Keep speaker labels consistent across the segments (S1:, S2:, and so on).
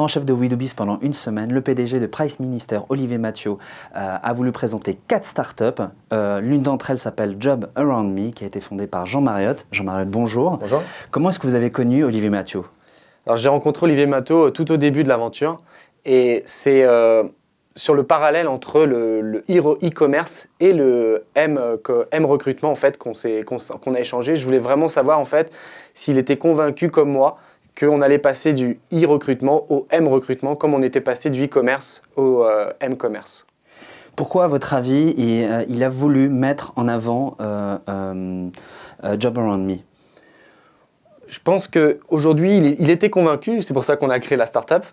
S1: en chef de Wedobiz pendant une semaine, le PDG de Price Minister, Olivier Mathieu, a voulu présenter 4 startups. L'une d'entre elles s'appelle Job Around Me, qui a été fondée par Jean Mariotte. Jean Mariotte, bonjour.
S2: Bonjour.
S1: Comment est-ce que vous avez connu Olivier Mathieu?
S2: Alors, j'ai rencontré Olivier Mathieu tout au début de l'aventure et c'est sur le parallèle entre le e-commerce et le M recrutement en fait, qu'on a échangé. Je voulais vraiment savoir en fait s'il était convaincu comme moi qu'on allait passer du e-recrutement au M recrutement comme on était passé du e-commerce au M commerce.
S1: Pourquoi, à votre avis, il a voulu mettre en avant Job Around Me?
S2: Je pense qu'aujourd'hui, il était convaincu, c'est pour ça qu'on a créé la startup.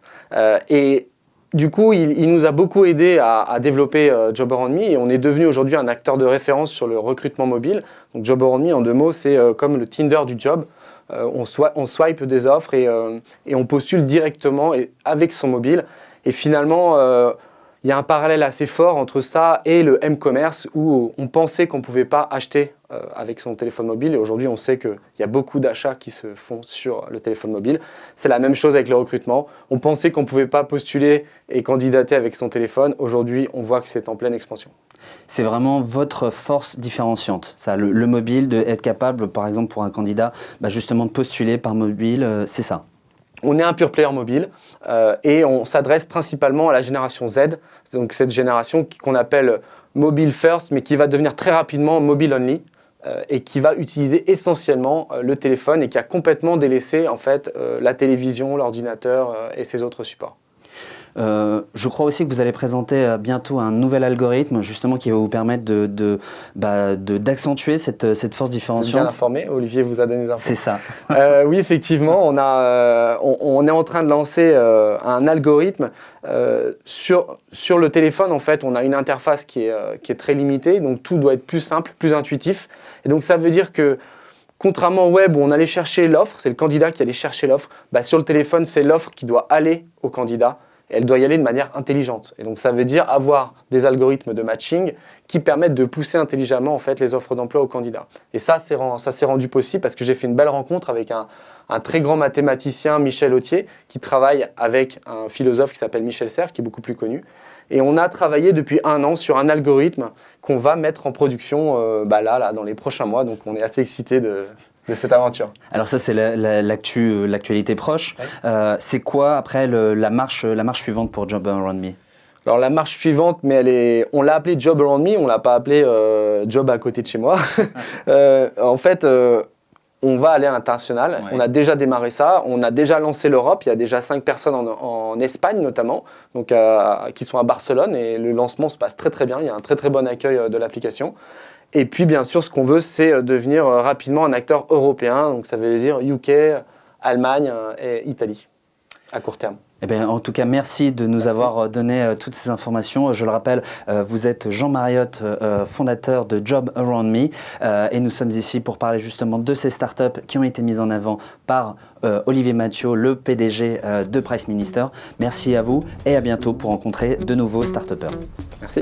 S2: Et du coup, il nous a beaucoup aidé à développer Job Around Me et on est devenu aujourd'hui un acteur de référence sur le recrutement mobile. Donc Job Around Me, en 2 mots, c'est comme le Tinder du job. On swipe des offres et on postule directement avec son mobile. Et finalement, il y a un parallèle assez fort entre ça et le M-commerce où on pensait qu'on ne pouvait pas acheter avec son téléphone mobile. Et aujourd'hui, on sait qu'il y a beaucoup d'achats qui se font sur le téléphone mobile. C'est la même chose avec le recrutement. On pensait qu'on ne pouvait pas postuler et candidater avec son téléphone. Aujourd'hui, on voit que c'est en pleine expansion.
S1: C'est vraiment votre force différenciante, ça, le mobile, d'être capable, par exemple, pour un candidat, justement de postuler par mobile, c'est ça.
S2: On est un pure player mobile et on s'adresse principalement à la génération Z, donc cette génération qu'on appelle mobile first, mais qui va devenir très rapidement mobile only et qui va utiliser essentiellement le téléphone et qui a complètement délaissé en fait, la télévision, l'ordinateur et ses autres supports.
S1: Je crois aussi que vous allez présenter bientôt un nouvel algorithme justement qui va vous permettre d'accentuer cette force différenciante.
S2: Vous êtes bien informé, Olivier vous a donné des infos.
S1: C'est ça.
S2: Oui, effectivement, on est en train de lancer un algorithme sur le téléphone. En fait, on a une interface qui est très limitée, donc tout doit être plus simple, plus intuitif. Et donc ça veut dire que contrairement au web où on allait chercher l'offre, c'est le candidat qui allait chercher l'offre, sur le téléphone, c'est l'offre qui doit aller au candidat. Elle doit y aller de manière intelligente. Et donc, ça veut dire avoir des algorithmes de matching qui permettent de pousser intelligemment en fait, les offres d'emploi aux candidats. Et ça s'est rendu possible parce que j'ai fait une belle rencontre avec un très grand mathématicien, Michel Autier, qui travaille avec un philosophe qui s'appelle Michel Serres, qui est beaucoup plus connu. Et on a travaillé depuis 1 an sur un algorithme qu'on va mettre en production là, dans les prochains mois. Donc, on est assez excités de cette aventure.
S1: Alors ça, c'est l'actualité proche. Ouais. C'est quoi, après, la marche suivante pour Job Around Me?
S2: Alors la marche suivante, mais on l'a appelée Job Around Me, on ne l'a pas appelée Job à côté de chez moi. En fait, on va aller à l'international. Ouais. On a déjà démarré ça. On a déjà lancé l'Europe. Il y a déjà 5 personnes en Espagne notamment, donc, qui sont à Barcelone. Et le lancement se passe très très bien. Il y a un très très bon accueil de l'application. Et puis, bien sûr, ce qu'on veut, c'est devenir rapidement un acteur européen. Donc, ça veut dire UK, Allemagne et Italie, à court terme.
S1: Eh bien, en tout cas, merci de nous avoir donné toutes ces informations. Je le rappelle, vous êtes Jean Mariotte, fondateur de Job Around Me. Et nous sommes ici pour parler justement de ces startups qui ont été mises en avant par Olivier Mathieu, le PDG de Price Minister. Merci à vous et à bientôt pour rencontrer de nouveaux start-upers.
S2: Merci.